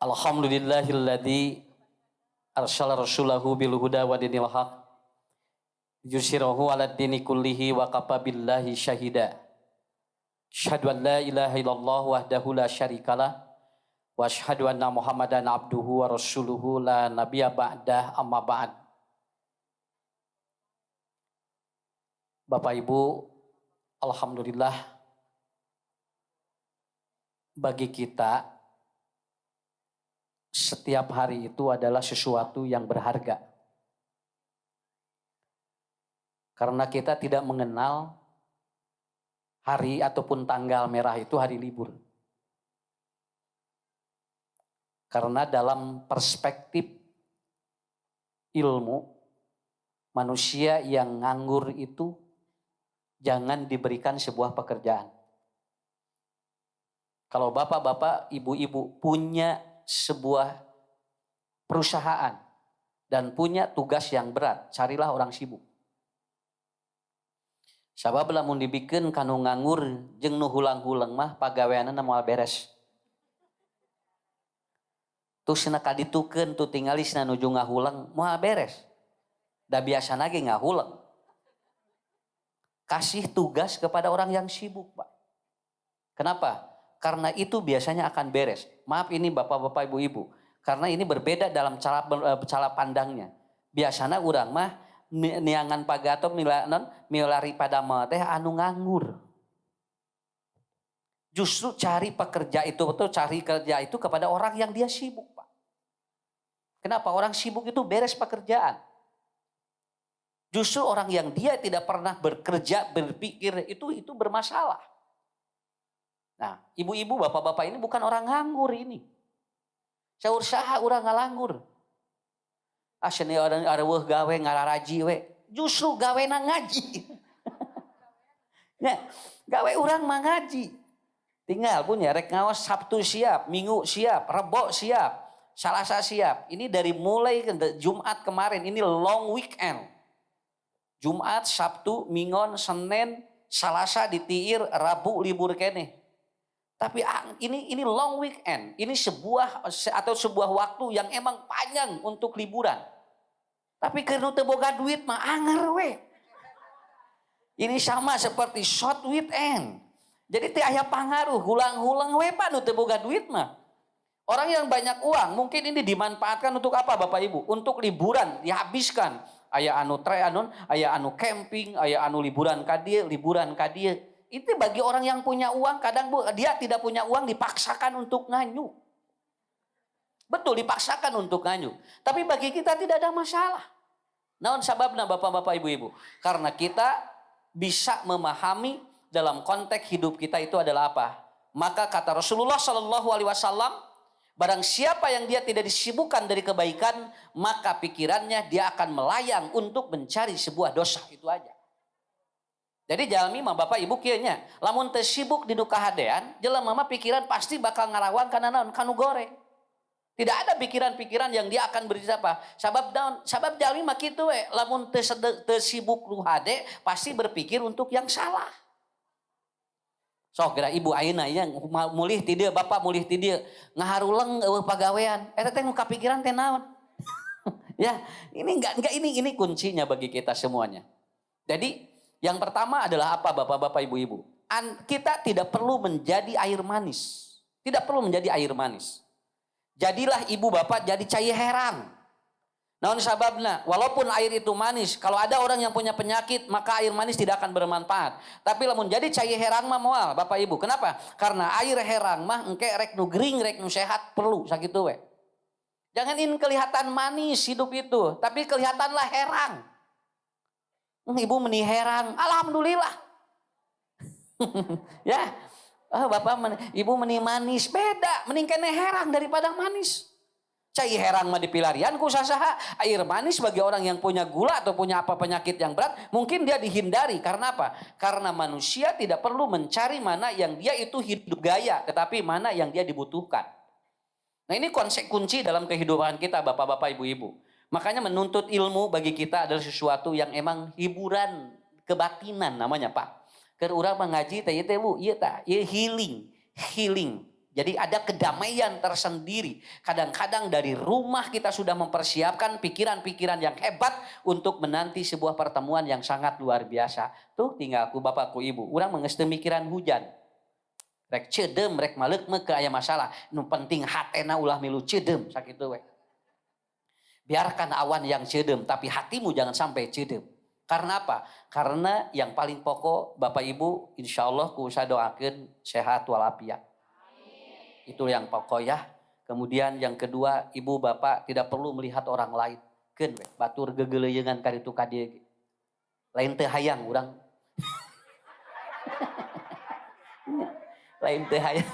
Alhamdulillahilladzi arsala rasulahu bil huda wa dinil haq yusirahu ala dini kullihi wa kafa billahi syahida. Asyhadu an la ilaha illallah wahdahu la syarikalah wa asyhadu anna Muhammadan abduhu wa rasuluhu la nabiyya ba'dah amma ba'd. Bapak Ibu, alhamdulillah bagi kita setiap hari itu adalah sesuatu yang berharga. Karena kita tidak mengenal hari ataupun tanggal merah itu hari libur. Karena dalam perspektif ilmu, manusia yang nganggur itu jangan diberikan sebuah pekerjaan. Kalau bapak-bapak, ibu-ibu punya sebuah perusahaan dan punya tugas yang berat, carilah orang sibuk. Sabab lamun dibikeun kanu nganggur jeung nu hulang-hulang mah pagaweanna moal beres. Tuh cenah kaditukeun tuh tingalisna nuju ngahulang moal beres. Da biasana ge ngahulang. Kasih tugas kepada orang yang sibuk, Pak. Kenapa? Karena itu biasanya akan beres. Maaf ini bapak-bapak ibu-ibu. Karena ini berbeda dalam cara pandangnya. Biasanya urang mah niangan pagato milari pada teh anu nganggur. Justru cari pekerja itu betul cari kerja itu kepada orang yang dia sibuk, Pak. Kenapa? Orang sibuk itu beres pekerjaan. Justru orang yang dia tidak pernah bekerja, berpikir itu bermasalah. Nah, ibu-ibu, bapak-bapak ini bukan orang nganggur ini. Saur saha urang ngalanggur. Asini orang areueuh gawe ngararaji we. Justru gawena ngaji. Ya, gawe urang mah ngaji. Tinggal punya rek ngaos Sabtu siap, Minggu siap, Rebo siap, Salasa siap. Ini dari mulai Jumat kemarin ini long weekend. Jumat, Sabtu, Minggon, Senin, Salasa ditiir, Rabu libur keneh. Tapi ini long weekend, ini sebuah waktu yang emang panjang untuk liburan. Tapi karena teu boga duit mah anger we. Ini sama seperti short weekend. Jadi teu aya pangaruh, hulang-hulang we Pak nu teu boga duit mah. Orang yang banyak uang mungkin ini dimanfaatkan untuk apa Bapak Ibu? Untuk liburan dihabiskan. Aya anu treanon, aya anu camping, aya anu liburan ka dieu, liburan ka dieu. Itu bagi orang yang punya uang, kadang dia tidak punya uang dipaksakan untuk nganyu. Betul, dipaksakan untuk nganyu. Tapi bagi kita tidak ada masalah. Naon sababna bapak-bapak ibu-ibu? Karena kita bisa memahami dalam konteks hidup kita itu adalah apa. Maka kata Rasulullah SAW, barang siapa yang dia tidak disibukkan dari kebaikan, maka pikirannya dia akan melayang untuk mencari sebuah dosa. Itu aja. Jadi jalmi mah bapak ibu kieu nya, lamun teu sibuk di nu kahadean, jelema mah pikiran pasti bakal ngarawang kana naon, kanu goreng. Tidak ada pikiran-pikiran yang dia akan berisi apa? Sabab jalmi mah kitu we, lamun teu sibuk nu hade, pasti berpikir untuk yang salah. Sok geura ibu ayeuna nya mulih ti dieu, bapak mulih ti dieu, ngaharuleng eueuh pagawean, eta teh nu kapikiran teh naon? Ya, ini kuncinya bagi kita semuanya. Jadi yang pertama adalah apa bapak-bapak ibu-ibu? Kita tidak perlu menjadi air manis. Tidak perlu menjadi air manis. Jadilah ibu bapak jadi cai herang. Naon sababna? Walaupun air itu manis, kalau ada orang yang punya penyakit, maka air manis tidak akan bermanfaat. Tapi lamun jadi cai herang mah moal bapak ibu. Kenapa? Karena air herang mah engke rek nu gering, rek nu sehat perlu sakitu we. Jangan ingin kelihatan manis hidup itu, tapi kelihatanlah herang. Ibu meni herang, alhamdulillah. Ya, ibu meni manis, beda. Mending kene herang daripada manis. Cai herang mah dipilarian ku sasaha. Air manis bagi orang yang punya gula atau punya penyakit yang berat, mungkin dia dihindari. Karena apa? Karena manusia tidak perlu mencari mana yang dia itu hidup gaya, tetapi mana yang dia dibutuhkan. Nah ini konsep kunci dalam kehidupan kita bapak-bapak ibu-ibu. Makanya menuntut ilmu bagi kita adalah sesuatu yang emang hiburan kebatinan namanya Pak. Keur urang mah ngaji teh ieu teh Bu, ieu tah, ieu healing. Jadi ada kedamaian tersendiri. Kadang-kadang dari rumah kita sudah mempersiapkan pikiran-pikiran yang hebat untuk menanti sebuah pertemuan yang sangat luar biasa. Tuh tinggal aku bapakku ibu, orang mengestem mikiran hujan. Rek cedem, rek malek ke aya masalah. Nu penting hatena ulah milu cedem sakitu we. Biarkan awan yang cedem, tapi hatimu jangan sampai cedem. Karena apa? Karena yang paling pokok Bapak Ibu insya Allah kuusaha doakeun sehat walafiat. Itu yang pokok ya. Kemudian yang kedua, ibu bapak tidak perlu melihat orang lain. Keun we, batur gegeleuyeungan kaditu ka dieu. Lain teu hayang urang. Lain teu hayang.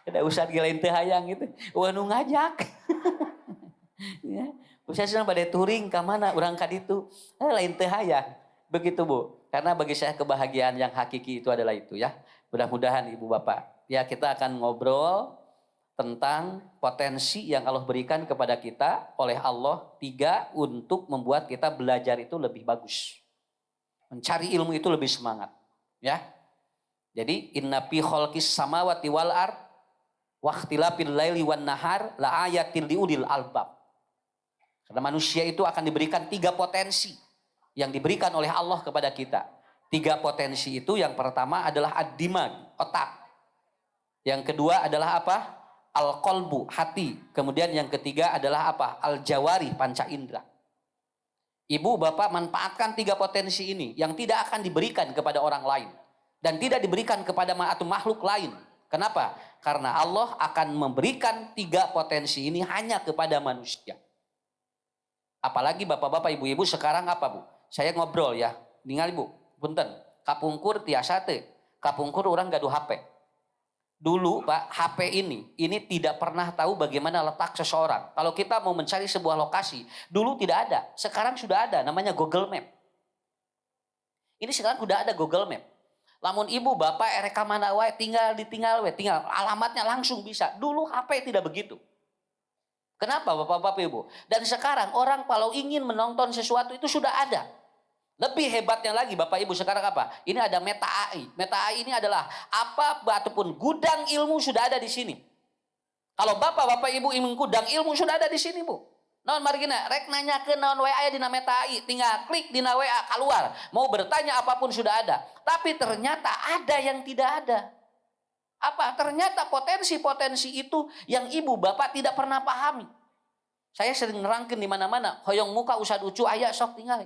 Kada usah ge lain teu hayang gitu. Wah nu ngajak. Ya, usah senang pada touring ka mana urang ka ditu. Lain teu hayang. Begitu Bu. Karena bagi saya kebahagiaan yang hakiki itu adalah itu ya. Mudah-mudahan ibu bapak. Ya kita akan ngobrol tentang potensi yang Allah berikan kepada kita oleh Allah. 3 untuk membuat kita belajar itu lebih bagus. Mencari ilmu itu lebih semangat. Ya. Jadi inna fi khalqis samawati wal ard wa ikhtilafil laili wan nahar la ayatil liulil albab. Karena manusia itu akan diberikan 3 potensi yang diberikan oleh Allah kepada kita. 3 potensi itu yang pertama adalah ad-dimag, otak. Yang kedua adalah apa? Al-qalbu, hati. Kemudian yang ketiga adalah apa? Al-jawari, panca indera. Ibu, bapak manfaatkan 3 potensi ini yang tidak akan diberikan kepada orang lain. Dan tidak diberikan kepada atau makhluk lain. Kenapa? Karena Allah akan memberikan 3 potensi ini hanya kepada manusia. Apalagi bapak-bapak, ibu-ibu sekarang apa Bu? Saya ngobrol ya. Ningali Bu, punten. Kapungkur tiasa teh. Kapungkur orang gaduh HP. Dulu Pak, HP ini tidak pernah tahu bagaimana letak seseorang. Kalau kita mau mencari sebuah lokasi, dulu tidak ada. Sekarang sudah ada, namanya Google Map. Ini sekarang sudah ada Google Map. Lamun ibu bapak ereka mana wae tinggal alamatnya langsung bisa. Dulu HP tidak begitu. Kenapa bapak-bapak ibu? Dan sekarang orang kalau ingin menonton sesuatu itu sudah ada. Lebih hebatnya lagi Bapak Ibu sekarang apa? Ini ada Meta AI. Meta AI ini adalah apa ataupun gudang ilmu sudah ada di sini. Kalau Bapak Ibu ingin gudang ilmu sudah ada di sini Bu. Naon margina rek nanya ke naon WA aya dina Meta AI, tinggal klik dina WA keluar. Mau bertanya apapun sudah ada. Tapi ternyata ada yang tidak ada. Apa? Ternyata potensi-potensi itu yang ibu bapak tidak pernah pahami. Saya sering nerangkeun di mana-mana, hoyong muka usad ucu aya sok tinggal.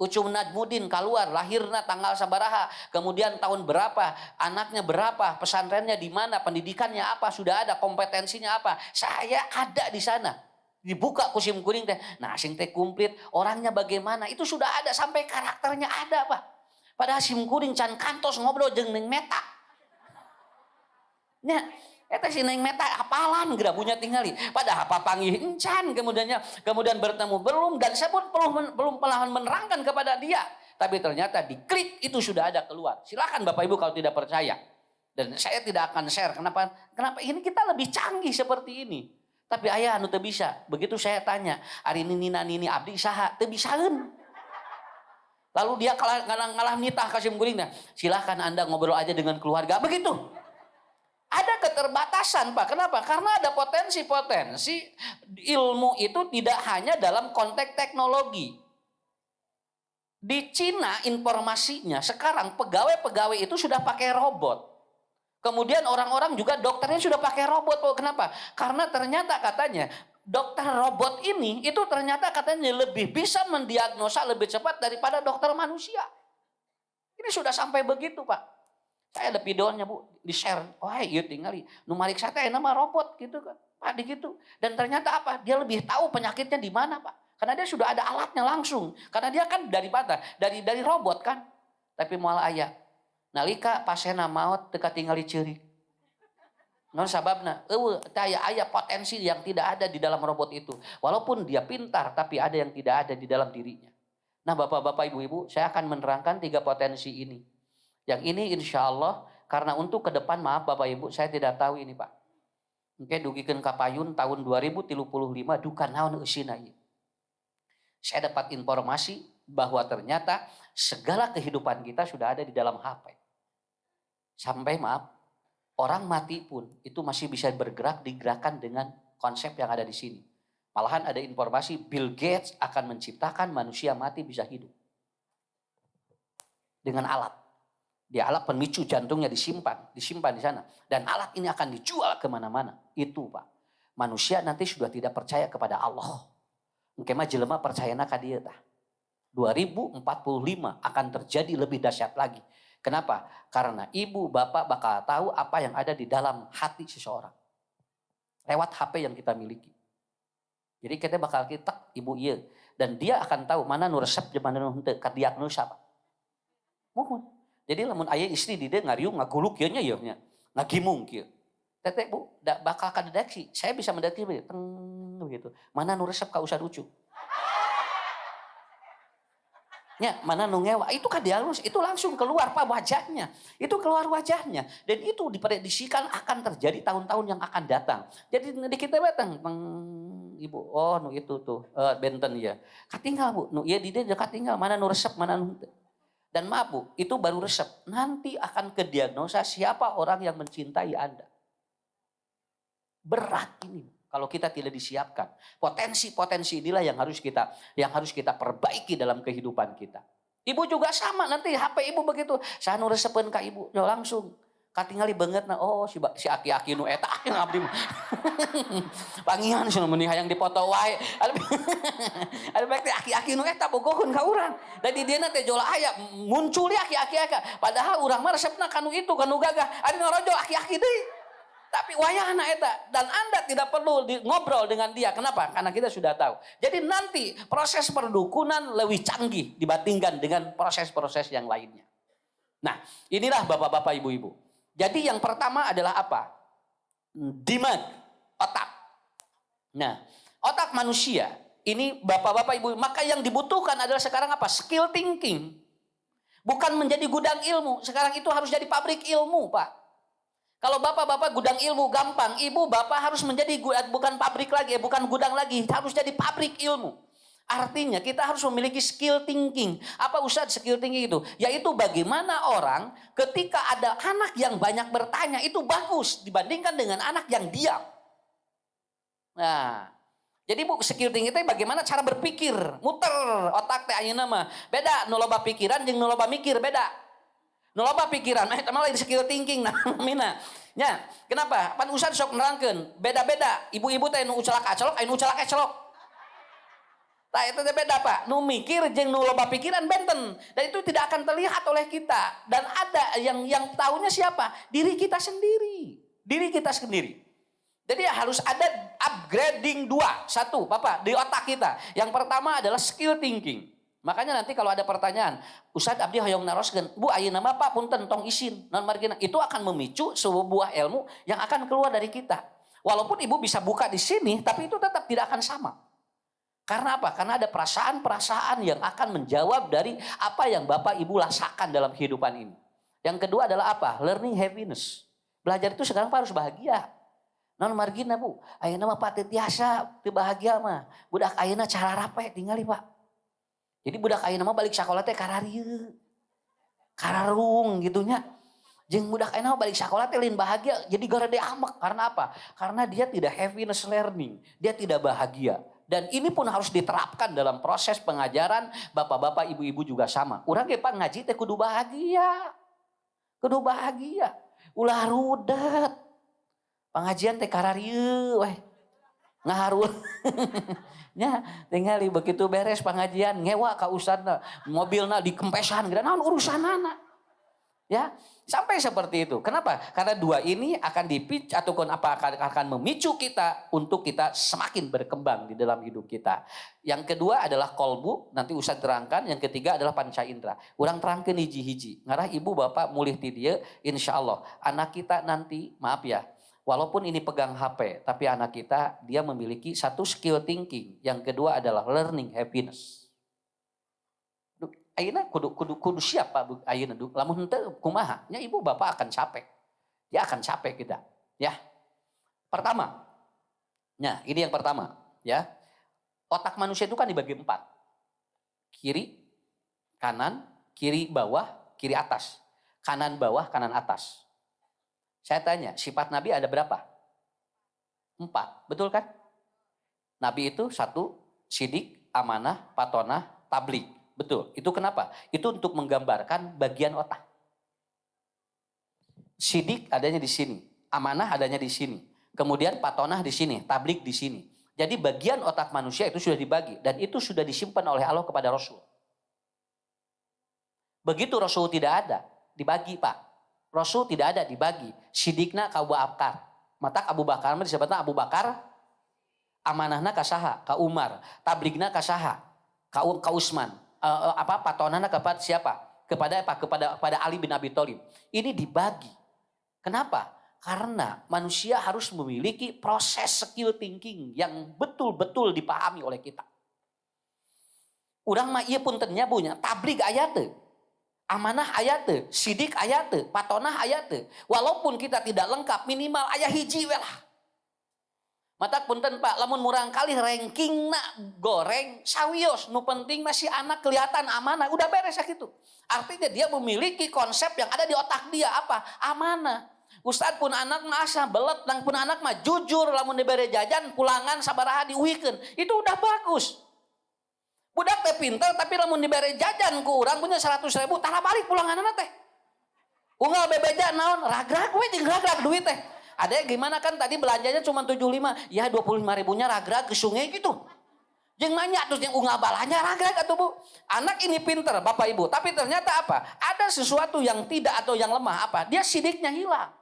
Ucu Najmudin keluar, lahirna tanggal sabaraha, kemudian tahun berapa, anaknya berapa, pesantrennya di mana, pendidikannya apa, sudah ada, kompetensinya apa. Saya ada di sana. Dibuka kusim kuning teh, nah sing teh komplit, orangnya bagaimana, itu sudah ada, sampai karakternya ada Pak. Padahal sim kuning can kantos ngobrol jeung Neng Meta. Nya, eta si Neng Meta apalan geura punya tingali. Padahal papanggih encan kemudian bertemu belum, dan saya pun belum pernah menerangkan kepada dia. Tapi ternyata diklik itu sudah ada keluar. Silakan Bapak Ibu kalau tidak percaya. Dan saya tidak akan share. Kenapa ini kita lebih canggih seperti ini. Tapi ayah anu teu bisa. Begitu saya tanya, ari nini abdi saha? Teu bisaeun. Lalu dia ngalah nitah kasim gulingna. Silakan Anda ngobrol aja dengan keluarga. Begitu. Ada keterbatasan Pak. Kenapa? Karena ada potensi-potensi ilmu itu tidak hanya dalam konteks teknologi. Di Cina informasinya sekarang pegawai-pegawai itu sudah pakai robot. Kemudian orang-orang juga dokternya sudah pakai robot. Kenapa? Karena ternyata katanya dokter robot ini itu ternyata katanya lebih bisa mendiagnosa lebih cepat daripada dokter manusia. Ini sudah sampai begitu Pak. Saya ada videonya Bu, di-share. Wah, iya tinggali. Numarik saya nama robot gitu kan. Pak gitu. Dan ternyata apa? Dia lebih tahu penyakitnya di mana Pak. Karena dia sudah ada alatnya langsung. Karena dia kan dari mana? Dari robot kan. Tapi moal aya. Nalika pasena maot teu katingali ceurik. Naon sababna? Aya potensi yang tidak ada di dalam robot itu. Walaupun dia pintar, tapi ada yang tidak ada di dalam dirinya. Nah Bapak-Bapak, Ibu-Ibu, saya akan menerangkan 3 potensi ini. Yang ini insya Allah, karena untuk ke depan maaf Bapak Ibu, saya tidak tahu ini Pak. Mungkin dugikeun ka payun tahun 2035 duka naon eusina ieu. Saya dapat informasi bahwa ternyata segala kehidupan kita sudah ada di dalam HP. Sampai maaf, Orang mati pun itu masih bisa bergerak digerakkan dengan konsep yang ada di sini. Malahan ada informasi Bill Gates akan menciptakan manusia mati bisa hidup. Dengan alat. Dia alat pemicu jantungnya disimpan di sana. Dan alat ini akan dijual kemana-mana. Itu Pak. Manusia nanti sudah tidak percaya kepada Allah. Mungkin mah jelema percayana ka dieu tah. 2045 akan terjadi lebih dahsyat lagi. Kenapa? Karena ibu bapak bakal tahu apa yang ada di dalam hati seseorang. Lewat HP yang kita miliki. Jadi kita bakal kita ibu iya. Dan dia akan tahu mana nu resep jeung mana nu henteu ka diagnosa Pak. Mohon. Jadi lamun aya istri di dia ngariung ngaguluk kieu nya ieu nya. Ngagimung kieu. Teteh Bu, bakal kadeteksi. Saya bisa mendeteksi begitu. Mana nu resep ka usah lucu. Ya, mana nu ngewa, itu kan diagnosis, itu langsung keluar Pak wajahnya. Itu keluar wajahnya. Dan itu diprediksikan akan terjadi tahun-tahun yang akan datang. Jadi di kita datang, Ibu, oh nu itu tuh, benten ya. Katinggal Bu, nu iya di dia katinggal, mana nu resep, mana nu. Dan maaf Bu, itu baru resep. Nanti akan kediagnosa siapa orang yang mencintai Anda. Berat ini kalau kita tidak disiapkan. Potensi-potensi inilah yang harus kita perbaiki dalam kehidupan kita. Ibu juga sama, nanti HP ibu begitu. Saya nu resepen ka ibu, yo langsung. Katingali banget na, oh si aki-aki nu eta yang abdi mah. Pangihan sih nu hayang dipoto wae. Ada baik teh aki-aki nu eta bogohun ka urang. Dan di dieu teh jola aya muncul aki-aki. Padahal urang mah resepna kanu itu, kanu gagah. Ari ngorojo aki-aki deui. Tapi wayahna eta dan Anda tidak perlu ngobrol dengan dia. Kenapa? Karena kita sudah tahu. Jadi nanti proses perdukunan lebih canggih dibandingkan dengan proses-proses yang lainnya. Nah, inilah Bapak-bapak, Ibu-ibu. Jadi yang pertama adalah apa? Dimag, otak. Nah, otak manusia ini Bapak-bapak, Ibu, maka yang dibutuhkan adalah sekarang apa? Skill thinking. Bukan menjadi gudang ilmu. Sekarang itu harus jadi pabrik ilmu, Pak. Kalau bapak-bapak gudang ilmu gampang, ibu bapak harus menjadi bukan pabrik lagi, bukan gudang lagi, harus jadi pabrik ilmu. Artinya kita harus memiliki skill thinking. Apa Ustaz skill thinking itu? Yaitu bagaimana orang ketika ada anak yang banyak bertanya itu bagus dibandingkan dengan anak yang diam. Nah, jadi Bu skill thinking itu bagaimana cara berpikir, muter otak teh ayeuna mah. Beda nu loba pikiran jeung nu loba mikir beda. Nu loba pikiran, eta lain skill thinking nah mina. Nya, kenapa? Pan Ustaz sok nerangkeun, beda-beda. Ibu-ibu teh nu ucelak acolok, anu ucelak ecolok. Tah eta teh beda, Pak. Nu mikir jeung nu loba pikiran benten. Dan itu tidak akan terlihat oleh kita. Dan ada yang tahunya siapa? Diri kita sendiri. Diri kita sendiri. Jadi harus ada upgrading dua. Satu, Bapak, di otak kita. Yang pertama adalah skill thinking. Makanya nanti kalau ada pertanyaan, Ustadz abdi hoyong naroskeun, Bu ayeuna mah Pak punten tong isin, non margina. Itu akan memicu sebuah ilmu yang akan keluar dari kita. Walaupun Ibu bisa buka di sini, tapi itu tetap tidak akan sama. Karena apa? Karena ada perasaan-perasaan yang akan menjawab dari apa yang Bapak Ibu rasakan dalam kehidupan ini. Yang kedua adalah apa? Learning happiness. Belajar itu sekarang Pak harus bahagia. Non margina Bu, ayeuna mah Pak teu tiasa, teu bahagia mah. Budak ayeuna cara rape tingali Pak. Jadi budak ayeuna mah balik sekolah teh kararieu. Kararung gitunya. Jeung budak ayeuna mah balik sekolah teh lain bahagia, jadi garede amek. Karena apa? Karena dia tidak happiness learning, dia tidak bahagia. Dan ini pun harus diterapkan dalam proses pengajaran bapak-bapak, ibu-ibu juga sama. Urang ge Pak ngaji teh kudu bahagia. Kudu bahagia. Ulah rudet. Pengajian teh kararieu weh. Ngaharul. Nya tinggali begitu beres pengajian ngewa ka ustadna, mobilna dikempesan gitu, naon urusanana. Ya, sampai seperti itu. Kenapa? Karena dua ini akan dipicu ataupun apa akan memicu kita untuk kita semakin berkembang di dalam hidup kita. Yang kedua adalah kolbu, nanti Ustaz terangkan. Yang ketiga adalah panca indera. Urang terangkeun hiji-hiji. Ngarah ibu bapak mulih ti dieu, insyaallah anak kita nanti, maaf ya, walaupun ini pegang HP, tapi anak kita dia memiliki satu skill thinking. Yang kedua adalah learning happiness. Ayeuna kudu siap Pak ayeuna lamun henteu kumaha? Nya ibu bapak akan capek. Dia akan capek kita, ya. Pertama. Nah, ini yang pertama, ya. Otak manusia itu kan dibagi 4. Kiri, kanan, kiri bawah, kiri atas. Kanan bawah, kanan atas. Saya tanya, sifat Nabi ada berapa? 4, betul kan? Nabi itu 1, sidik, amanah, patonah, tablik. Betul, itu kenapa? Itu untuk menggambarkan bagian otak. Sidik adanya di sini, amanah adanya di sini. Kemudian patonah di sini, tablik di sini. Jadi bagian otak manusia itu sudah dibagi. Dan itu sudah disimpan oleh Allah kepada Rasul. Begitu Rasul tidak ada, dibagi Pak. Rasul tidak ada, dibagi. Sidikna ka Abu Bakar. Matak Abu Bakar disebutnya Abu Bakar. Amanahna ka saha? Ka Umar. Tabligna ka saha? Ka Utsman. Patonana kepada siapa? Kepada Ali bin Abi Thalib. Ini dibagi. Kenapa? Karena manusia harus memiliki proses skill thinking yang betul-betul dipahami oleh kita. Urang mah ieu puntennya punya tablig aya teu. Amanah aya teu, sidik aya teu, patonah aya teu. Walaupun kita tidak lengkap, minimal aya hiji we lah. Matak punten Pak, lamun murang kali rankingna goreng sawios, nu penting masih anak kelihatan amanah, udah beres sakitu. Artinya dia memiliki konsep yang ada di otak dia apa? Amanah. Ustad pun anak mah asa belet, nang pun anak mah jujur, lamun dibere jajan pulangan sabaraha diuikeun. Itu udah bagus. Budak teh pinter tapi lamun dibere jajan ku urang punya 100.000 tara balik pulanganana teh. Unggal bebeja naon ragrag we jeung ragrag duit teh. Ada gimana kan tadi belanjanya cuma 75, ya 25.000-nya ragrag ke sungai gitu. Jeung nanya terus yang unggal balanya ragrag atuh Bu. Anak ini pinter Bapak Ibu, tapi ternyata apa? Ada sesuatu yang tidak atau yang lemah apa? Dia sidiknya hilang.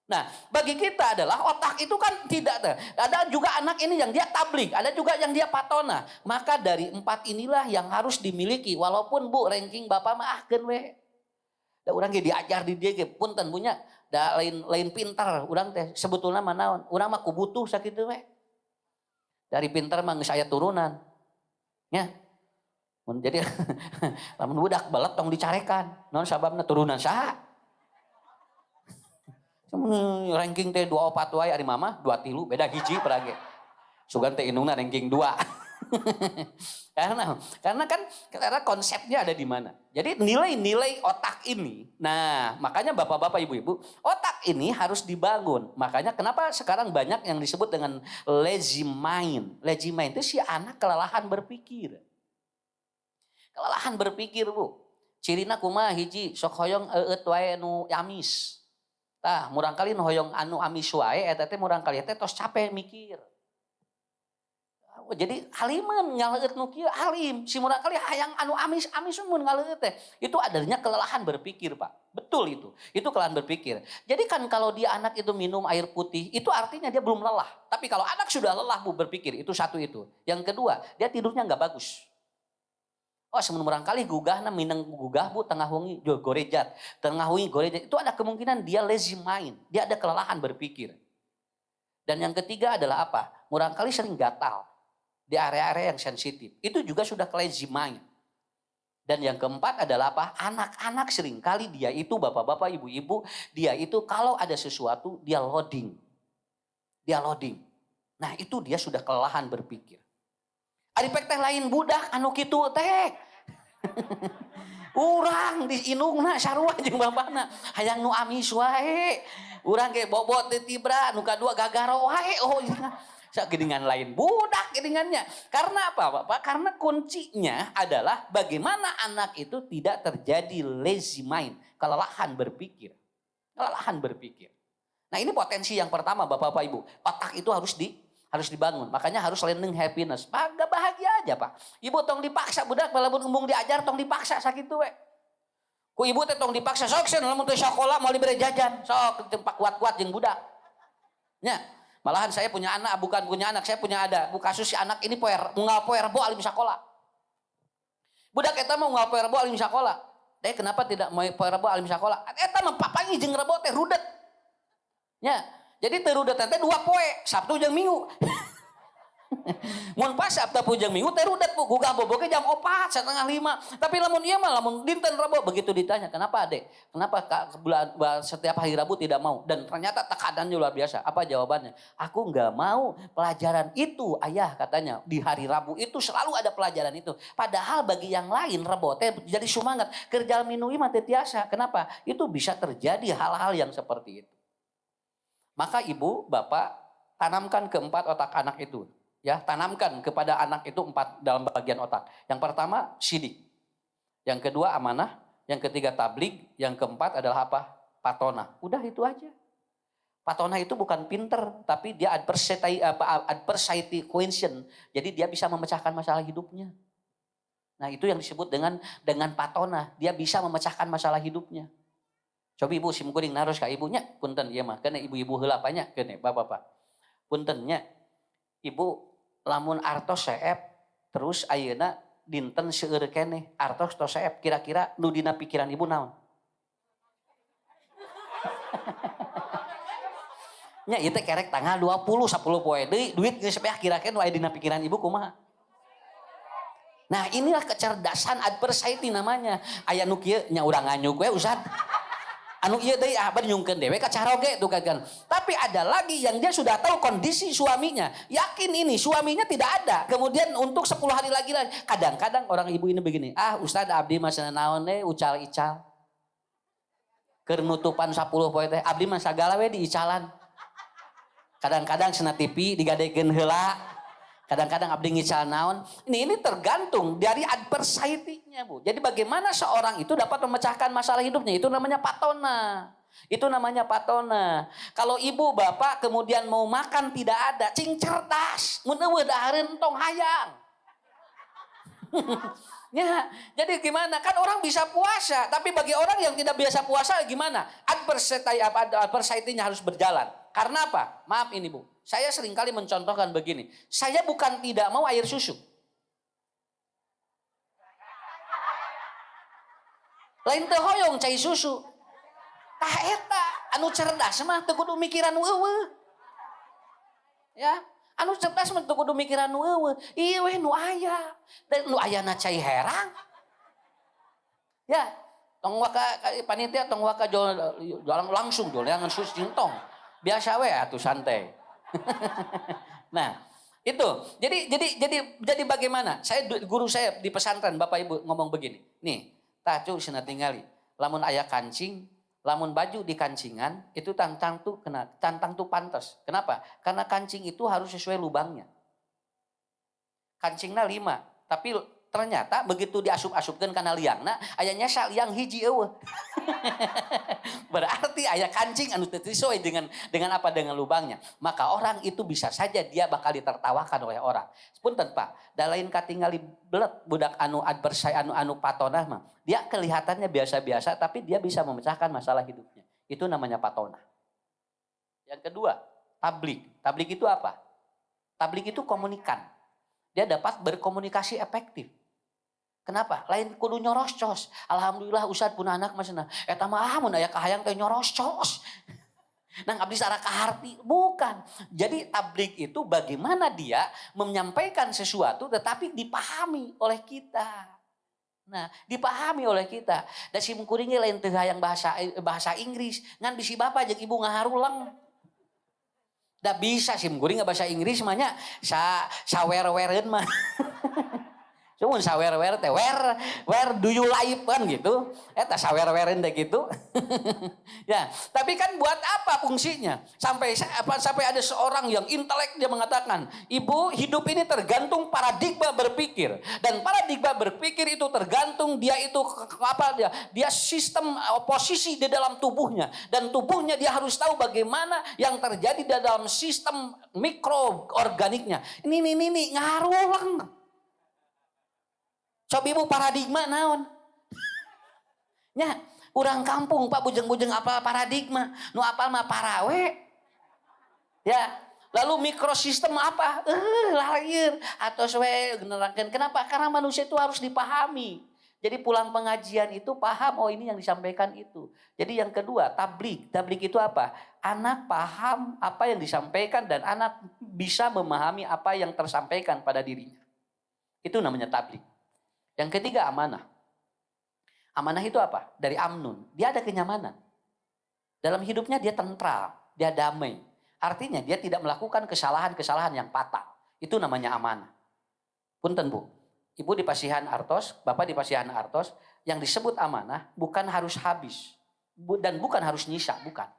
Nah, bagi kita adalah otak itu kan tidak ada juga anak ini yang dia tablik, ada juga yang dia patona. Maka dari 4 inilah yang harus dimiliki. Walaupun Bu ranking Bapak mah ahkeun we. Da urang ge diajar di dieu ge punten punya da lain pintar urang teh sebetulna mah naon? Urang mah kubutuh sakitu we. Dari pintar mah geus aya turunan. Nya. Jadi lamun budak belet tong dicarekan. Naon sababna turunan saha? Ranking teh 24 wae ari mama 23 beda hiji perage. Sugan teh indungna ranking 2. karena konsepnya ada di mana. Jadi nilai-nilai otak ini. Nah, makanya Bapak-bapak, Ibu-ibu, otak ini harus dibangun. Makanya kenapa sekarang banyak yang disebut dengan lazy mind. Lazy mind itu si anak kelelahan berpikir. Kelelahan berpikir, Bu. Cirina kumaha hiji sok hoyong eueut wae nu amis. Tah, murang kali hoyong anu amis wae eta teh murang kali teh tos capek mikir. Jadi haliman ngaleut nu kieu halim, si murang kali hayang anu amis mun ngaleut teh. Itu adanya kelelahan berpikir, Pak. Betul itu. Itu kelelahan berpikir. Jadi kan kalau dia anak itu minum air putih, itu artinya dia belum lelah. Tapi kalau anak sudah lelah Bu berpikir, itu satu itu. Yang kedua, dia tidurnya enggak bagus. Oh semun murang kali gugahna minang gugah Bu tengah wengi gorejat. Tengah wengi gorejat itu ada kemungkinan dia lazy mind. Dia ada kelelahan berpikir. Dan yang ketiga adalah apa? Murang kali sering gatal di area-area yang sensitif. Itu juga sudah lazy mind. Dan yang keempat adalah apa? Anak-anak sering kali dia itu bapak-bapak, ibu-ibu, dia itu kalau ada sesuatu dia loading. Dia loading. Nah, itu dia sudah kelelahan berpikir. Aripek teh lain budak anu kitu teh. Urang di indungna sarua jeung bapana hayang nu amis wae. Urang ge bobot teh tibra nu kadua gagaro wae. Oh sageningan lain budak geningannya. Karena apa Bapak? Karena kuncinya adalah bagaimana anak itu tidak terjadi lazy mind, kelelahan berpikir. Kelelahan berpikir. Nah, ini potensi yang pertama Bapak Ibu. Otak itu harus dibangun. Makanya harus learning happiness. Gak bahagia aja Pak. Ibu tong dipaksa budak walaupun umum diajar tong dipaksa sakitu we. Ku ibu teh tong dipaksa sok sen lamun teh sekolah mau dibere jajan. Sok tempat kuat-kuat jeung budak. Nya, malahan saya punya anak, bukan punya anak, saya punya ada. Bu kasus si anak ini unggal poe Rebo alim sakola. Budak eta mah unggal poe Rebo alim sakola. Deh kenapa tidak mau poe Rebo alim sakola? Eta mah papangi jeung Rebo teh rudet. Nya, jadi terudet teh 2 poe, Sabtu jeung Minggu. Mun pas Sabtu jeung Minggu teh rudet Bu, gugah boboge jam 4, 4:30. Tapi lamun ieu mah lamun dinten Rabu begitu ditanya, "Kenapa Adek? Kenapa setiap hari Rabu tidak mau?" Dan ternyata tekanannya luar biasa. Apa jawabannya? "Aku enggak mau pelajaran itu, Ayah," katanya. Di hari Rabu itu selalu ada pelajaran itu. Padahal bagi yang lain Rabu teh jadi semangat. Kerja minui mah teh tiasa. Kenapa? Itu bisa terjadi hal-hal yang seperti itu. Maka ibu, bapak, tanamkan keempat otak anak itu. Ya, tanamkan kepada anak itu 4 dalam bagian otak. Yang pertama sidik, yang kedua amanah, yang ketiga tabligh, yang keempat adalah apa? Patona. Udah itu aja. Patona itu bukan pinter, tapi dia adversity quotient. Jadi dia bisa memecahkan masalah hidupnya. Nah itu yang disebut dengan patona. Dia bisa memecahkan masalah hidupnya. Coba ibu simkuring naros ka ibunya, punten ieu mah, karena ibu-ibu heula panya kene bapak-bapak. Puntennya, ibu lamun artos seep, terus ayeuna dinten seueur keneh, artos tos seep, kira-kira nu dina pikiran ibu naon? Nya ieu teh kerek tanggal 20 10 poe deui, duit geus sapeah kira-kira nu aya dina pikiran ibu kumaha? Nah, inilah kecerdasan adversity namanya. Aya nu kieu nya urang nganyuk we Ustaz. Anu ieu deui abad nyungkeun dewe ka caroge tuh kan. Tapi ada lagi yang dia sudah tahu kondisi suaminya. Yakin ini suaminya tidak ada. Kemudian untuk 10 hari lagi. Kadang-kadang orang ibu ini begini. Ustaz abdi mah cenah naon we ucal ical. Keur nutupan 10 poe teh abdi mah sagala we diicalan. Kadang-kadang cenah TV digadekeun heula. Kadang-kadang abdi ngical naon. Ini tergantung dari adversity-nya, Bu. Jadi bagaimana seorang itu dapat memecahkan masalah hidupnya, itu namanya patona. Itu namanya patona. Kalau ibu bapak kemudian mau makan tidak ada, cing cerdas, mun eueuh dahareun tong hayang. Ya, jadi gimana? Kan orang bisa puasa, tapi bagi orang yang tidak biasa puasa gimana? Adversity-nya harus berjalan. Karena apa? Maaf ini Bu, saya seringkali mencontohkan begini. Saya bukan tidak mau air susu. Lain teu hoyong cai susu. Tah eta anu cerdas mah teu kudu mikiran eueuh. Ya, anu cerdas mah teu kudu mikiran nu eueuh. Ieu we nu aya. Dan nu ayana cai herang. Ya, tong waka panitia tong waka jalan langsung jangan sus jintong. Biasa we atuh santai. Nah, itu. Jadi bagaimana? Guru saya di pesantren Bapak Ibu ngomong begini. Nih, tacu cenah tingali. Lamun aya kancing, lamun baju di kancingan itu tantang tuh pantas. Kenapa? Karena kancing itu harus sesuai lubangnya. Kancingna 5, tapi ternyata begitu diasup-asupkeun kana liangna aya nya liang hiji eueuh. Berarti aya kancing anu teu sesuai dengan apa dengan lubangnya. Maka orang itu bisa saja dia bakal ditertawakan oleh orang. Punten Pak, da lain katingali belet budak anu adversary anu patona mah. Dia kelihatannya biasa-biasa tapi dia bisa memecahkan masalah hidupnya. Itu namanya patona. Yang kedua, tabligh. Tabligh itu apa? Tabligh itu komunikan. Dia dapat berkomunikasi efektif. Kenapa? Lain kudu nyoroscos. Alhamdulillah Ustaz pun anak mah cenah. Eta mah mun aya kahayang teh nyoroscos. Nang abdi sara kaharti, bukan. Jadi tabligh itu bagaimana dia menyampaikan sesuatu tetapi dipahami oleh kita. Nah, dipahami oleh kita. Da simkuring lain teu hayang bahasa Inggris, ngan bisi bapa jeung ibu ngaharulang. Da bisa simkuring bahasa Inggris mah nya sawer-wereun mah. Cuman sawer-wer teh where do you live kan gitu. Eta sawer-wereun teh gitu. Ya, tapi kan buat apa fungsinya? Sampai ada seorang yang intelek dia mengatakan, "Ibu, hidup ini tergantung paradigma berpikir." Dan paradigma berpikir itu tergantung dia itu dia sistem posisi di dalam tubuhnya dan tubuhnya dia harus tahu bagaimana yang terjadi di dalam sistem mikroorganiknya. Ini ngaruh lang. Coba ibu paradigma naon? Nya, urang kampung Pak bujeng-bujeng apa paradigma? Nu apal mah parawe. Ya, lalu mikrosistem apa? Lahir atau we generangkeun. Kenapa? Karena manusia itu harus dipahami. Jadi pulang pengajian itu paham, ini yang disampaikan itu. Jadi yang kedua, tabligh. Tabligh itu apa? Anak paham apa yang disampaikan dan anak bisa memahami apa yang tersampaikan pada dirinya. Itu namanya tabligh. Yang ketiga amanah. Amanah itu apa? Dari amnun. Dia ada kenyamanan. Dalam hidupnya dia tentram, dia damai. Artinya dia tidak melakukan kesalahan-kesalahan yang fatal. Itu namanya amanah. Punten Bu. Ibu di Pasihan Artos, Bapak di Pasihan Artos, yang disebut amanah bukan harus habis. Dan bukan harus nyisa, bukan.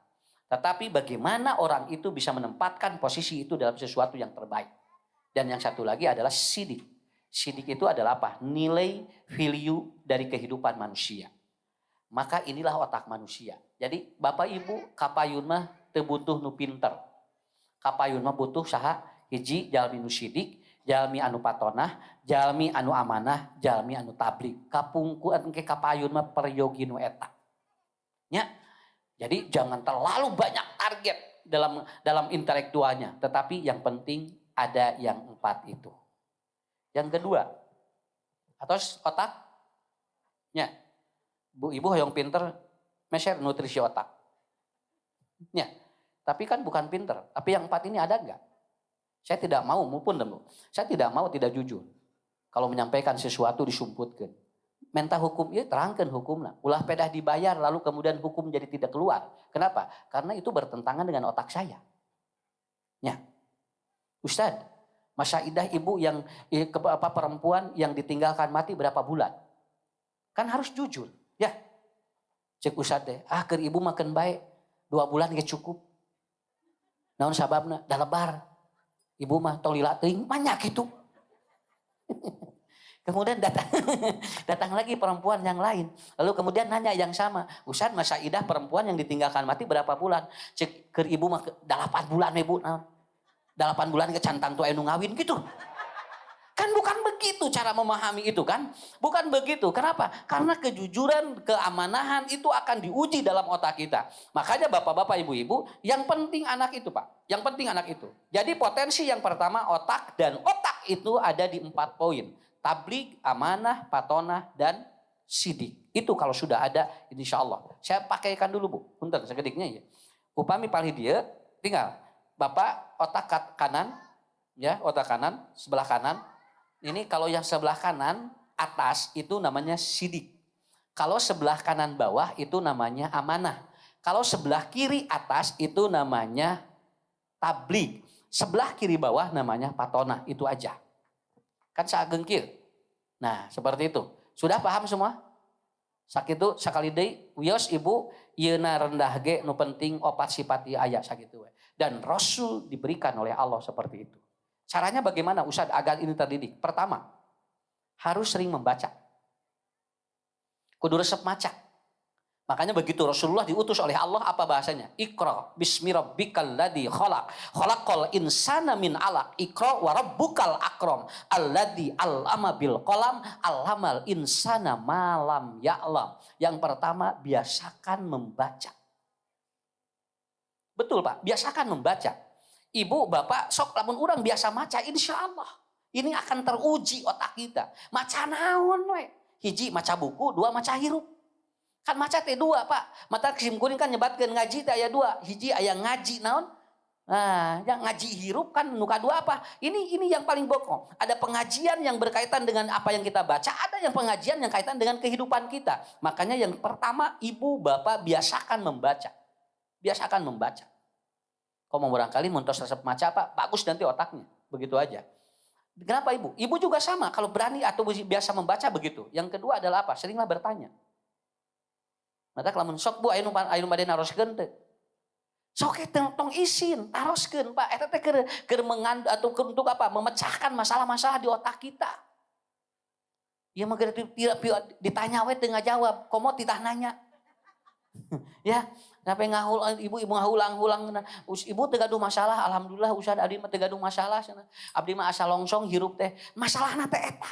Tetapi bagaimana orang itu bisa menempatkan posisi itu dalam sesuatu yang terbaik. Dan yang satu lagi adalah sidik. Sidik itu adalah apa? Nilai value dari kehidupan manusia. Maka inilah otak manusia. Jadi Bapak Ibu kapayun mah teu butuh nu pinter. Kapayun mah butuh saha? Hiji jalmi nu sidik, jalmi anu patonah, jalmi anu amanah, jalmi anu tablik. Kapungkuan ke kapayun mah peryogi nu eta. Nya. Jadi jangan terlalu banyak target dalam intelektualnya, tetapi yang penting ada yang 4 itu. Yang kedua, atos otaknya. Bu ibu hoyong pinter, meser nutrisi otak. Ya, tapi kan bukan pinter. Tapi yang 4 ini ada enggak? Saya tidak mau, maupun Bu. Saya tidak mau tidak jujur. Kalau menyampaikan sesuatu disumputkan. Menta hukum ya terangkan hukumnya. Ulah pedah dibayar lalu kemudian hukum jadi tidak keluar. Kenapa? Karena itu bertentangan dengan otak saya. Ya, Ustadz, masa idah ibu yang perempuan yang ditinggalkan mati berapa bulan? Kan harus jujur. Ya, cek Ustadz deh. Keur ibu makan baik 2 bulan gak cukup. Naon sababna? Da lebar. Ibu mah tong lila teuing banyak itu. Kemudian datang lagi perempuan yang lain. Lalu kemudian nanya yang sama. Ustadz masa idah perempuan yang ditinggalkan mati berapa bulan? Cek keur ibu mah 8 bulan ibu. 8 bulan kecantang tuh anu ngawin gitu. Kan bukan begitu cara memahami itu kan. Bukan begitu. Kenapa? Karena kejujuran, keamanahan itu akan diuji dalam otak kita. Makanya bapak-bapak, ibu-ibu, yang penting anak itu Pak. Yang penting anak itu. Jadi potensi yang pertama otak, dan otak itu ada di 4 poin. Tabligh, amanah, patonah, dan sidik. Itu kalau sudah ada insya Allah. Saya pakaikan dulu Bu. Punten segediknya ya. Upami palih dia tinggal. Bapak otak kanan. Ya otak kanan. Sebelah kanan. Ini kalau yang sebelah kanan atas itu namanya sidik. Kalau sebelah kanan bawah itu namanya amanah. Kalau sebelah kiri atas itu namanya tabligh. Sebelah kiri bawah namanya patonah. Itu aja. Kan saagengkir. Nah, seperti itu. Sudah paham semua? Sakitu sakali deui wios ibu yeuna rendah ge nu penting 4 sifat ieu aya sakitu we. Dan Rasul diberikan oleh Allah seperti itu. Caranya bagaimana Ustaz agar ini terdidik? Pertama, harus sering membaca. Kudu resep maca. Makanya begitu Rasulullah diutus oleh Allah apa bahasanya? Iqra bismi rabbikal ladzi khalaq. Khalaqal insana min 'alaq. Iqra wa rabbukal akram. Alladzi 'allama bil qalam 'allamal insana ma lam ya'lam. Yang pertama, biasakan membaca. Betul Pak, biasakan membaca. Ibu, bapak, sok lamun urang biasa maca, insya Allah. Ini akan teruji otak kita. Maca naon we? Hiji maca buku, 2 maca hirup. Kan maca teh 2 Pak. Mata Sim Kuring kan nyebatkeun ngaji teh aya 2. Hiji aya ngaji naon? Nah, yang ngaji hirup kan nu kadua apa? Ini yang paling pokok. Ada pengajian yang berkaitan dengan apa yang kita baca, ada yang pengajian yang kaitan dengan kehidupan kita. Makanya yang pertama, ibu, bapak biasakan membaca. Biasakan membaca. Kau mau barangkali muntos resep maca Pak, bagus nanti otaknya. Begitu aja. Kenapa ibu? Ibu juga sama, kalau berani atau biasa membaca begitu. Yang kedua adalah apa? Seringlah bertanya. Mata lamun sok Bu anu bade naroskeun teh. Sok tong isin, taroskeun Pak. Eta teh keur mengandung atau untuk apa? Memecahkan masalah-masalah di otak kita. Ieu mah ditanya we teu ngajawab, komo titah nanya. Ya, sampai ibu ngahulang-hulang. Ibu teu gaduh masalah, alhamdulillah Ustaz abdi mah teu gaduh masalah cenah. Abdi mah asa longsong hirup teh. Masalahna teh eta.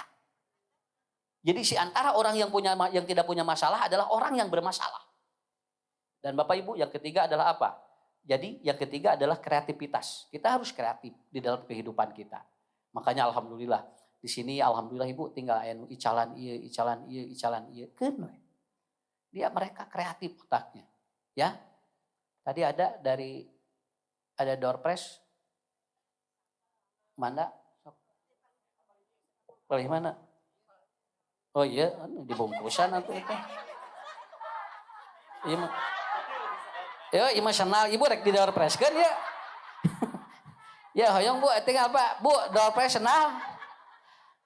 Jadi si antara orang yang tidak punya masalah adalah orang yang bermasalah. Dan Bapak Ibu yang ketiga adalah apa? Jadi yang ketiga adalah kreativitas. Kita harus kreatif di dalam kehidupan kita. Makanya alhamdulillah di sini alhamdulillah Ibu tinggal anu icalan ieu keun we. Dia mereka kreatif otaknya. Ya. Tadi ada door prize. Mana? Pilih mana? Oh iya, dibungkusan atau itu. Iya mah. Ya, emosional. Ibu rek di door prize kan ya. Ya, hoyong Bu, tinggal Pak. Bu, door prize senal.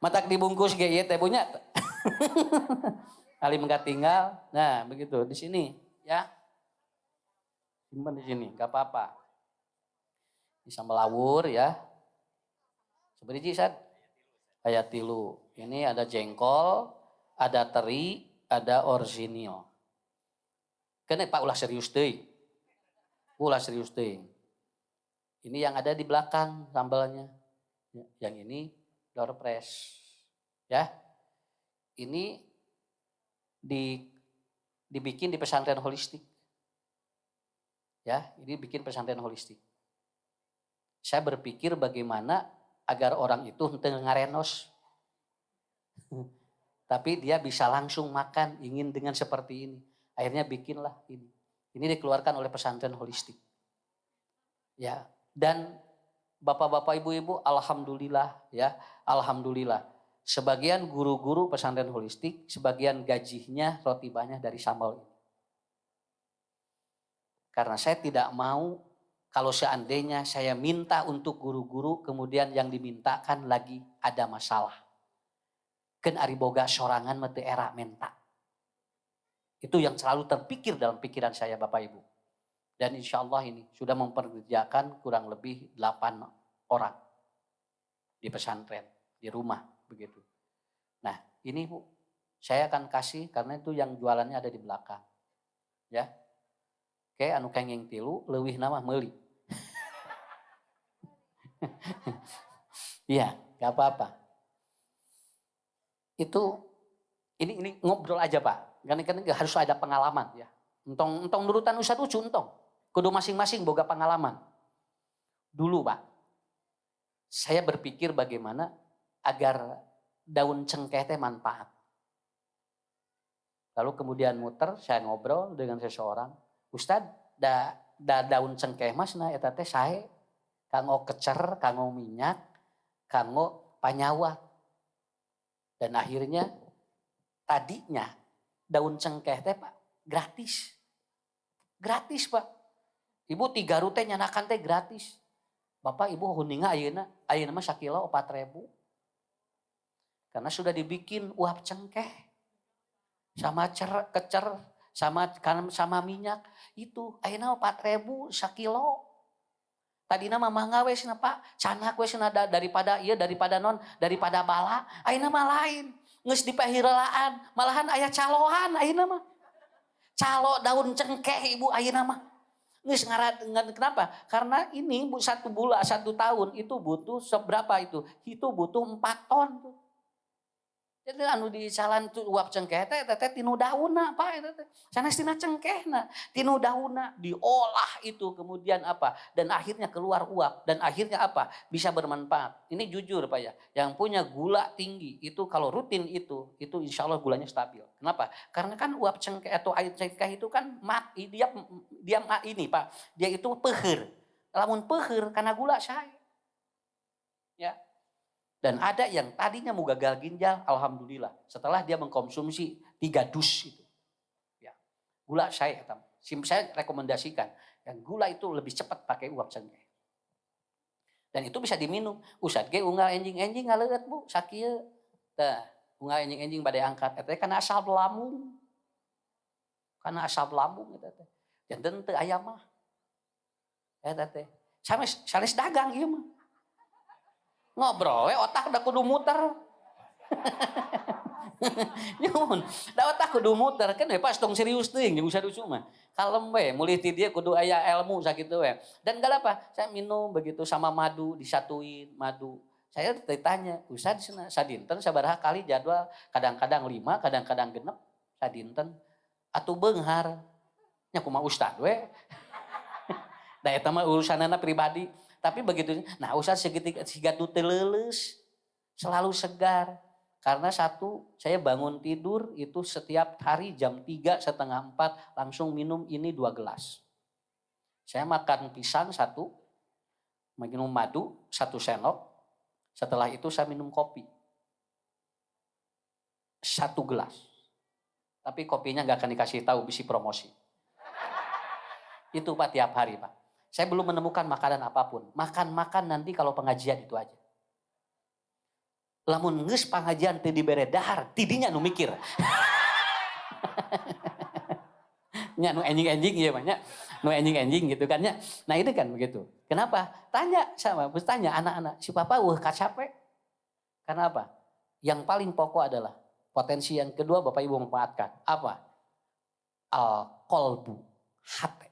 Matak dibungkus ge ieu teh punya. Kali enggak tinggal. Nah, begitu di sini ya. Simpan di sini, gak apa-apa. Bisa melawur ya. Seperti Sad. Ayat tilu. Ini ada jengkol, ada teri, ada orsinil. Kena Pak ulah serius deh. Ulah serius deh. Ini yang ada di belakang sambalnya. Yang ini door press. Ya. Ini dibikin di pesantren holistik. Ya, ini bikin pesantren holistik. Saya berpikir bagaimana agar orang itu henteu ngarenos. Tapi dia bisa langsung makan, ingin dengan seperti ini. Akhirnya bikinlah ini. Ini dikeluarkan oleh pesantren holistik. Ya, dan Bapak-bapak, Ibu-ibu, alhamdulillah ya, alhamdulillah. Sebagian guru-guru pesantren holistik, sebagian gajinya, rotibahnya dari sambal ini. Karena saya tidak mau kalau seandainya saya minta untuk guru-guru, kemudian yang dimintakan lagi ada masalah. Kan ari boga sorangan mete era menta. Itu yang selalu terpikir dalam pikiran saya Bapak Ibu. Dan insya Allah ini sudah memperkerjakan kurang lebih 8 orang di pesantren, di rumah begitu. Nah ini Bu, saya akan kasih karena itu yang jualannya ada di belakang. Ya, oke anu kenging tilu, leuwih nama meuli. Iya, gak apa-apa. Itu ini ngobrol aja Pak. Karena harus ada pengalaman ya. Entong nurutan Ustadz Ucu entong. Kudu masing-masing boga pengalaman. Dulu Pak, saya berpikir bagaimana agar daun cengkeh teh manfaat. Lalu kemudian muter, saya ngobrol dengan seseorang. Ustadz, daun cengkeh mas nah eta teh sae kanggo kecer, kanggo minyak, kanggo panyawat. Dan akhirnya tadinya daun cengkeh teh Pak gratis. Gratis Pak. Ibu 3 rute nyanakan teh gratis. Bapak Ibu huninga ayeuna mah sakilo 4.000. Karena sudah dibikin uap cengkeh. Sama kecer, sama minyak. Itu ayeuna 4.000 sakilo. Tadina mah mangga we cenah Pak, canak we cenah daripada bala, ayeuna mah lain. Geus dipahirelaan, malahan aya caloan ayeuna mah. Calo daun cengkeh Ibu ayeuna mah. Geus kenapa? Karena ini Bu 1 tahun itu butuh seberapa itu? Itu butuh 4 ton tuh. Jadi anu di jalan tuh uap cengkeh teh tinu daunna Pak eta teh. Sanes tina cengkehna, tinu daunna diolah itu kemudian apa? Dan akhirnya keluar uap dan akhirnya apa? Bisa bermanfaat. Ini jujur Pak ya, yang punya gula tinggi itu kalau rutin itu insya Allah gulanya stabil. Kenapa? Karena kan uap cengkeh atau air cengkeh itu kan dia ini Pak, dia itu peuheur. Lamun peuheur karena gula sae. Ya. Dan ada yang tadinya mau gagal ginjal, alhamdulillah. Setelah dia mengkonsumsi 3 dus itu. Ya. Gula saya rekomendasikan. Yang gula itu lebih cepat pakai uap cengkeh. Dan itu bisa diminum. Ustad ge unggal enjing-enjing ngaleut Bu, sakieu. Tah, unggal enjing-enjing bade angkat. Eta kana asal lambung. Kana asal lambung eta teh. Janten teu aya mah. Eta teh. Sanes dagang ieu mah. Ngobrol, otak udah kudu muter. Nyun, da otak kudu muter kan pas tong serius teuing jeung Ustaz Ucu mah. Kalem we, mulih ti dieu kudu aya ilmu sakitu we. Dan gak apa, saya minum begitu sama madu disatuin madu. Saya ditanya, Ustaz sadinten sabaraha kali jadwal, kadang-kadang 5, kadang-kadang 6 sadinten. Atuh beunghar. Nya kumaha Ustaz we. Da eta mah urusanana pribadi. Tapi begitu, nah Ustaz siga teu leuleus, selalu segar. Karena satu, saya bangun tidur itu setiap hari jam 3, setengah 4 langsung minum ini 2 gelas. Saya makan pisang 1, minum madu 1 sendok. Setelah itu saya minum kopi 1 gelas. Tapi kopinya gak akan dikasih tahu, bisi promosi. Itu Pak tiap hari Pak. Saya belum menemukan makanan apapun. Makan nanti kalau pengajian itu aja. Lamun geus pengajian teu dibere dahar, tidinya nu mikir. Nya nu enjing-enjing ieu mah nya. No enjing-enjing gitu kan ya. Nah ini kan begitu. Kenapa? Tanya anak-anak, si papa capek. Karena apa? Yang paling pokok adalah potensi yang kedua Bapak Ibu memanfaatkan. Apa? Al-qalbu, hati.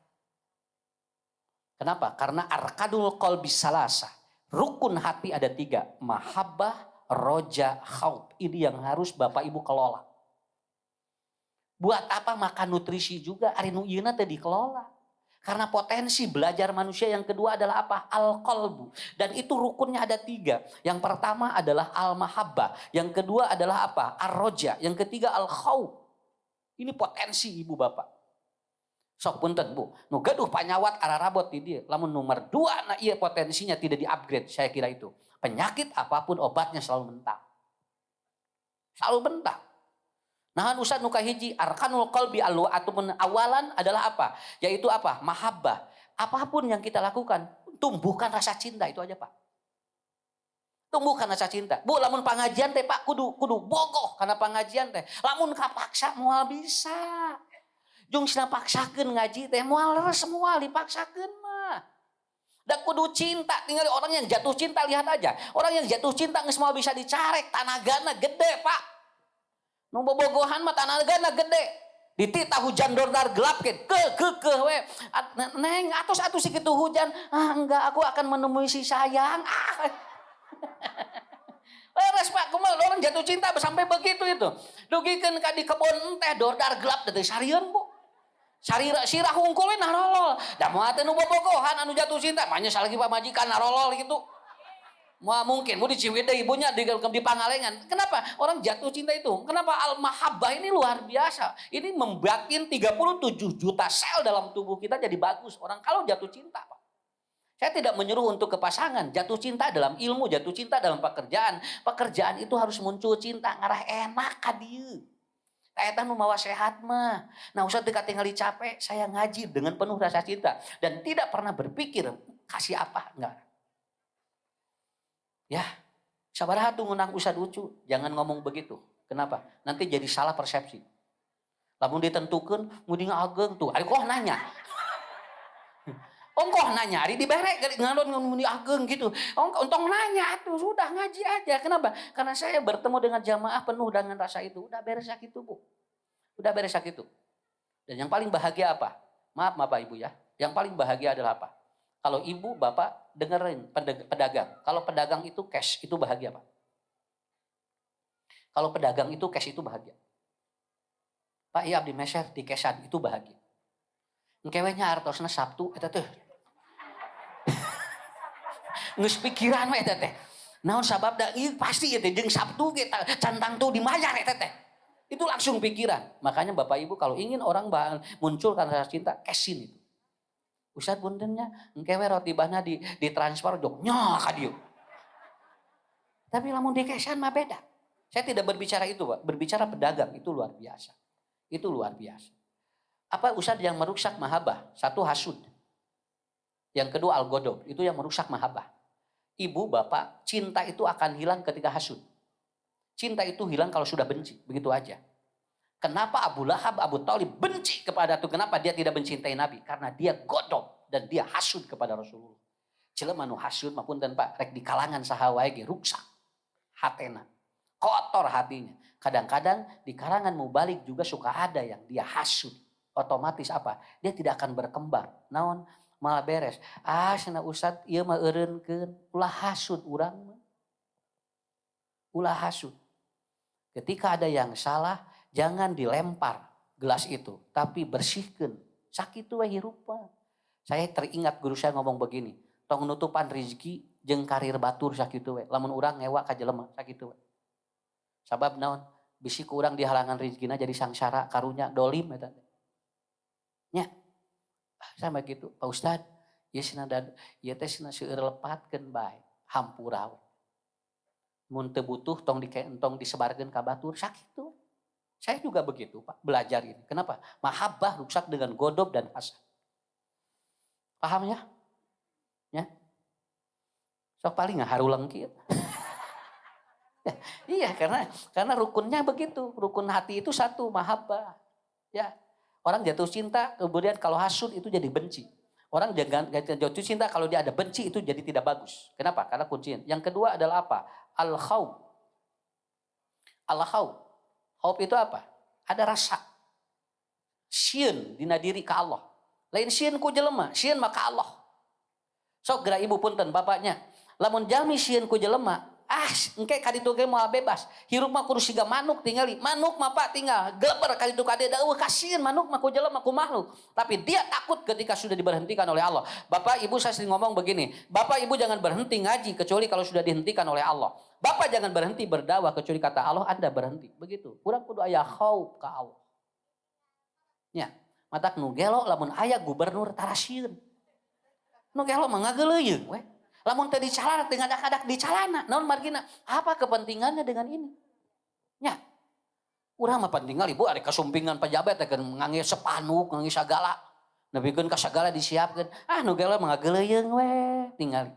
Kenapa? Karena arkanul qalbi salasa. Rukun hati ada 3. Mahabbah, roja, khauf. Ini yang harus Bapak Ibu kelola. Buat apa makan nutrisi juga? Ari nu ieu teh dikelola. Karena potensi belajar manusia yang kedua adalah apa? Al-qalbu. Dan itu rukunnya ada 3. Yang pertama adalah al-mahabbah. Yang kedua adalah apa? Ar-roja. Yang ketiga al-khauf. Ini potensi ibu bapak. Sok punten bu. Nu gaduh panyawat ararabot di dia. Lamun nomor 2 nah iya potensinya tidak di-upgrade. Saya kira itu. Penyakit apapun obatnya selalu mentak. Selalu mentak. Nah, usah nuka hiji arkanul qalbi ataupun awalan adalah apa? Yaitu apa? Mahabbah. Apapun yang kita lakukan, tumbuhkan rasa cinta itu aja, Pak. Tumbuhkan rasa cinta. Bu, lamun pengajian teh Pak kudu bogoh karena pengajian teh. Lamun kapaksa moal bisa. Jung sina paksakeun ngaji teh moal semua dipaksakeun mah. Dan kudu cinta, tinggal orang yang jatuh cinta lihat aja. Orang yang jatuh cinta geus moal bisa dicarek, tanagana gede, Pak. Nu bobogohan mah tanagana gede. Ditita hujan dordar gelap ke we. Neng atus kitu hujan. Enggak, aku akan menemui si sayang. Leres Pak, kumaha orang jatuh cinta sampai begitu itu. Dugikeun ka di kebon teh dordar gelap teh sarieun Bu. Sirah hungkul we narolol. Da moal teh nu bobogohan anu jatuh cinta, mah nya salagi pamajikan narolol gitu. Wah mungkin, mau diciwideh ibunya di Pangalengan. Kenapa? Orang jatuh cinta itu. Kenapa al-mahabbah ini luar biasa. Ini membuatin 37 juta sel dalam tubuh kita jadi bagus. Orang kalau jatuh cinta Pak. Saya tidak menyuruh untuk ke pasangan. Jatuh cinta dalam ilmu, jatuh cinta dalam pekerjaan. Pekerjaan itu harus muncul cinta. Ngarah enak ka dieu. Eta nu mawa sehat mah. Nah usah tinggali capek. Saya ngaji dengan penuh rasa cinta. Dan tidak pernah berpikir kasih apa. Enggak. Ya, sabaraha tuh ngunang usah lucu, jangan ngomong begitu. Kenapa? Nanti jadi salah persepsi. Lamun ditentukan, muding ageng tuh. Ari kok nanya. Ongkoh nanya, ari dibere ngalon mudi ageng gitu. Untung nanya tuh, sudah ngaji aja. Kenapa? Karena saya bertemu dengan jamaah penuh dengan rasa itu. Udah beres sakitu, Bu. Udah beres sakitu. Dan yang paling bahagia apa? Maaf Bapak Ibu ya. Yang paling bahagia adalah apa? Kalau ibu, bapak dengerin pedagang. Kalau pedagang itu cash, itu bahagia Pak. Kalau pedagang itu cash, itu bahagia. Pak iya abdi meser di cashan, itu bahagia. Engkewenya artosna Sabtu, eta teh. Ngeus pikiran we eta teh. Naon sabab da ieu pasti eta jeung Sabtu ge cantang tuh dimayar eta teh. Itu langsung pikiran. Makanya Bapak Ibu kalau ingin orang munculkan rasa cinta, cashin itu. Ustaz puntennya, engke we roti bahna di transfer jog nyoh ka dieu. Tapi lamun di cashan mah beda. Saya tidak berbicara itu, Pak. Berbicara pedagang itu luar biasa. Itu luar biasa. Apa Ustaz yang merusak mahabbah? 1 hasud. Yang kedua al-ghadab, itu yang merusak mahabbah. Ibu, bapak, cinta itu akan hilang ketika hasud. Cinta itu hilang kalau sudah benci, begitu aja. Kenapa Abu Lahab, Abu Thalib benci kepada itu? Kenapa dia tidak mencintai Nabi? Karena dia godok dan dia hasud kepada Rasulullah. Jelema nu hasud maupun tanpa rek di kalangan sahawae ge ruksak hatena. Kotor hatinya. Kadang-kadang di kalangan mubalik juga suka ada yang dia hasud. Otomatis apa? Dia tidak akan berkembang. Naon malah beres. Cenah Ustaz ieu mah eureunkeun ulah hasud urang mah. Ulah hasud. Ketika ada yang salah, jangan dilempar gelas itu, tapi bersihkan. Sakitu we hirup. Saya teringat guru saya ngomong begini, tong nutupan rezeki jeung karir batur sakitu we. Lamun urang ngewa ka jelema sakitu we. Sabab naon? Bisi ku urang dihalangan rezekina jadi sangsara karunya dolim eta. Nya. Sama gitu, Pak Ustad, ieu cenah ieu teh cenah seueur lepatkeun bae, hampura we. Mun teu butuh tong disebarkeun ka batur sakitu. Saya juga begitu Pak, belajar ini. Kenapa? Mahabbah rusak dengan godob dan hasad. Paham ya? Ya. Sok paling harulang kieu. Iya, karena rukunnya begitu. Rukun hati itu 1, mahabbah. Ya. Orang jatuh cinta, kemudian kalau hasud itu jadi benci. Orang jangan jatuh cinta, kalau dia ada benci itu jadi tidak bagus. Kenapa? Karena kuncinya. Yang kedua adalah apa? Al-khawf. Al-khawf. Khawf itu apa? Ada rasa. Sieun dina diri ke Allah. Lain sieun ku jelema, sieun mah ka Allah. Sok geura ibu punten bapaknya. Lamun jalmi sieun ku jelema, engke kaditu ge moal bebas. Hirup mah kudu siga manuk tingali. Manuk mah Pak tinggal geleber kaditu kade da eueuh kasieun manuk mah ku jelema ku makhluk. Tapi dia takut ketika sudah diberhentikan oleh Allah. Bapak Ibu saya sering ngomong begini, Bapak Ibu jangan berhenti ngaji kecuali kalau sudah dihentikan oleh Allah. Bapak jangan berhenti berdakwah kecuali kata Allah Anda berhenti. Begitu. Urang kudu aya khauf ka Allah. Nya, matak nu gelo lamun aya gubernur tarasieun. Nu gelo mah ngageuleuyeung we. Lamun teu dicalana teu ngadak-adak dicalana. Naon margina? Apa kepentingannya dengan ini? Nya. Urang mah pentinggal ibu ada kasumpingan pejabat teh ngangge sepanuk, ngangge sagala. Nebikeun ka sagala disiapkeun. Nu gelo mah ngageuleuyeung we, tingali.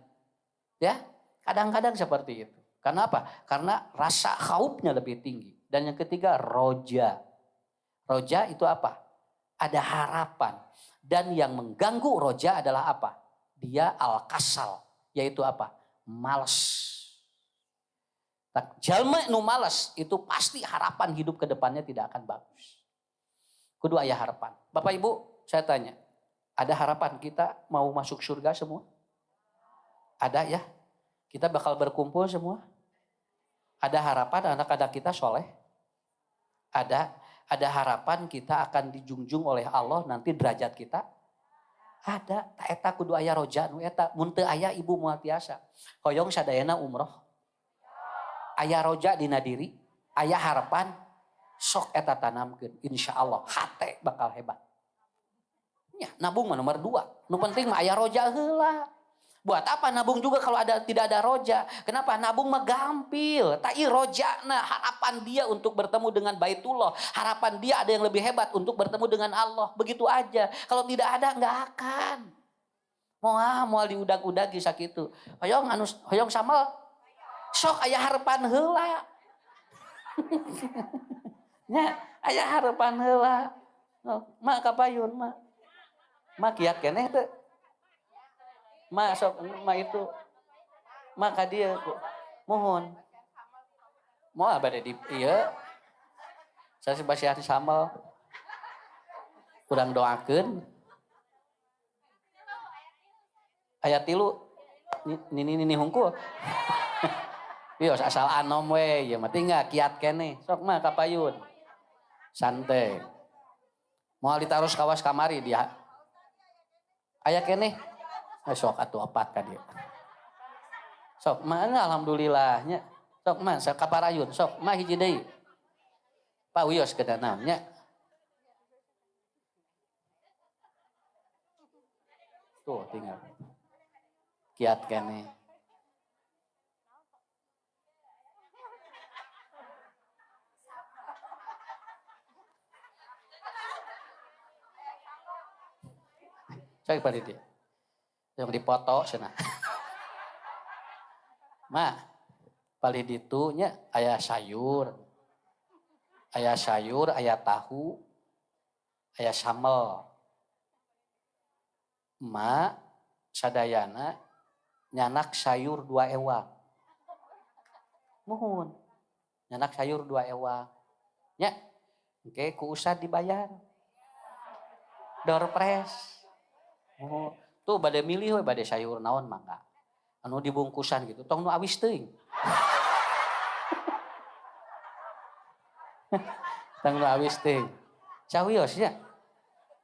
Ya, kadang-kadang seperti itu. Karena apa? Karena rasa khaufnya lebih tinggi. Dan yang ketiga roja. Roja itu apa? Ada harapan. Dan yang mengganggu roja adalah apa? Dia al-kasal. Yaitu apa? Malas. Jalma nu malas itu pasti harapan hidup ke depannya tidak akan bagus. Kudu aya harapan. Bapak Ibu saya tanya. Ada harapan kita mau masuk surga semua? Ada ya? Kita bakal berkumpul semua? Ada harapan anak-anak kita soleh? Ada harapan kita akan dijunjung oleh Allah nanti derajat kita? Ada. Ta eta kudu aya roja nu eta. Mun teu aya ibu moal tiasa. Hoyong sadayana umroh. Aya roja dina diri, aya harapan, sok eta tanamkeun. Insyaallah hate bakal hebat. Ya, nabung mah nomor 2. Nu penting mah aya roja heula. Buat apa nabung juga kalau tidak ada roja? Kenapa? Nabung mah gampil. Tai rojana harapan dia untuk bertemu dengan Baitullah. Harapan dia ada yang lebih hebat untuk bertemu dengan Allah. Begitu aja. Kalau tidak ada nggak akan. Moal diudag-udag sakitu. Hoyong samal. Sok aya harapan heula. Nya aya harapan heula. Mak kapayun mak. Mak kiat keneh teh. Ma sok ma itu maka dia mohon mau abade di iya saya sebasihan samal kurang doakeun ayat 3 nini hungkul bios asal anom we ya mah tinggal kiat keneh sok mah kapayun santai moal ditaruh kawas kamari dia aya keneh sok atuh 4 ka dieu. Sok mana alhamdulillahnya. Sok mah kaparayun, sok mah hiji deui. Pak Wios keudana nya. Tuh tinggal. Kiat keneh. Cek pada dia. Yang dipoto cenah. Ma, paling ditu nya aya sayur. Aya sayur, aya tahu, aya sambal. Ma sadayana nyanak sayur 2 ewang. Muhun. Nyanak sayur 2 ewang. Nya, engke ku usah dibayar. Door press. Oh. Tuh bade milih we bade sayur naon mangga. Anu dibungkusan gitu. Tong nu awis teuing. Tong nu awis teuing. Cawios nya.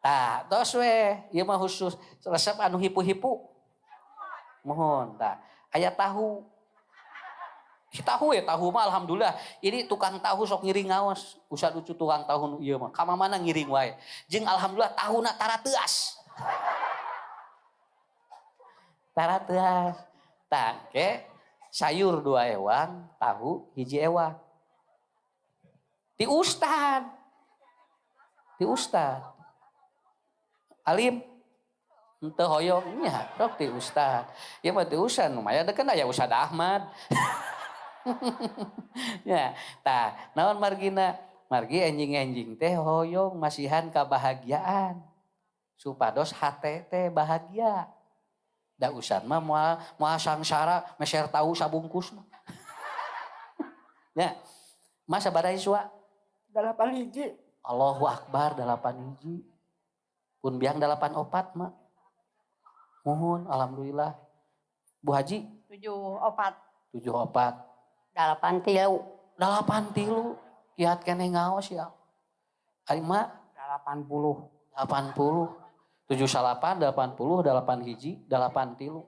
Tah, tos we. Ieu mah khusus resep anu hipu-hipu. Mohon tah. Aya tahu. Tahu ya tahu mah alhamdulillah. Ini tukang tahu sok ngiring ngaos. Usah lucu tukang tahu ieu mah. Ka mana ngiring wae. Jeung alhamdulillah tahuna tara teuas. Tarateas. Tangke sayur 2 ewang, tahu hiji ewang. Ti ustad. Alim. Henteu hoyong nya, rok ti ustad. Ieu mah ti ustad lumayan dekeun aya Ustad Ahmad. Ya, tah naon margina Margi enjing-enjing teh hoyong masihan kebahagiaan. Supados hate teh bahagia. Da usad mah moal sangsara meser tahu sabungkus mah. Ya. Mas sabaraha iswa? 8 hiji. Allahu Akbar 8 hiji. Pun biang 8 opat mah. Mohon alhamdulillah. Bu Haji 7 opat. 7 opat. 8 tilu. 8 tilu. Kiat kene ngaos ya. Ari mah 80. 80. 7 salapan 80 8 hiji 8 tilu.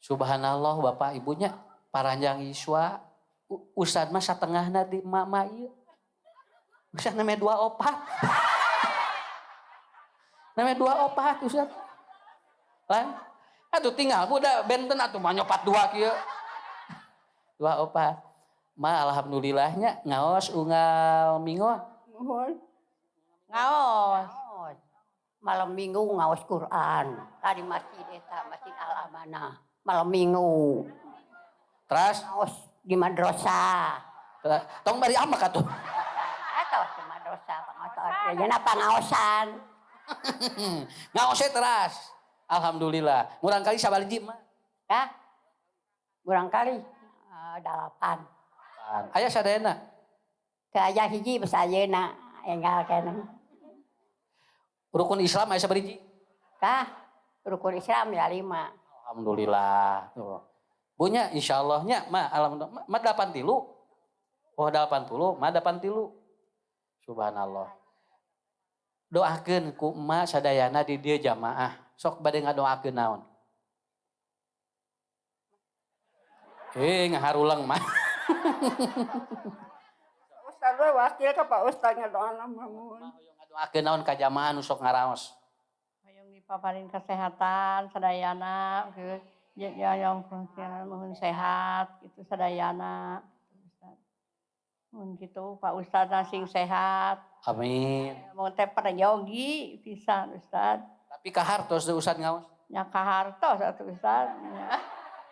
Subhanallah Bapak Ibunya paranjang Iswa. Ustad mah satengahna di mama ieu. Ustad namanya 2 opat. Namanya 2 opat Ustad. Lan atuh tinggal budak benten atuh mah nyopat 2 kieu. 2 opat. Ma alhamdulillahnya ngaos unggal mingon. Mohon. Ngaos. Malam minggu ngaos Quran. Tadi masjid eta Masjid Al Amanah. Malam minggu. Terus Ngaos di madrasah. tong bari amak atuh. Atau di madrasah pangaosan. Ya pangaosan. Ngaosnya teras. Alhamdulillah. Murang kali sabaliji mah. Ya. Kurang kali 8. Aya sadayana. Ke aya hiji bes ayeuna enggal keneh. Rukun Islam aya sabariji? Kah? Rukun Islam ya 5. Alhamdulillah. Tuh. Punya insyallahnya mah alhamdulillah mah 8 tilu. Oh 80 mah 8 tilu. Subhanallah. Doakeun ku emak sadayana di dieu jamaah. Sok bade ngadoakeun naon? Ngaharulang mah. Ustaz wakil ka Pak Ustaz ngadoa lamun. Ngadoakeun naon ka jamaah nu sok ngaraos? Hayang dipaparin kesehatan sadayana ya yang mohon sehat gitu sadayana. Mun gitu Pak Ustaz sing sehat. Amin. Mun teh prayogi pisan Ustaz. Tapi kahartos teh Ustaz ngaos. Nya kahartos atuh Ustaz.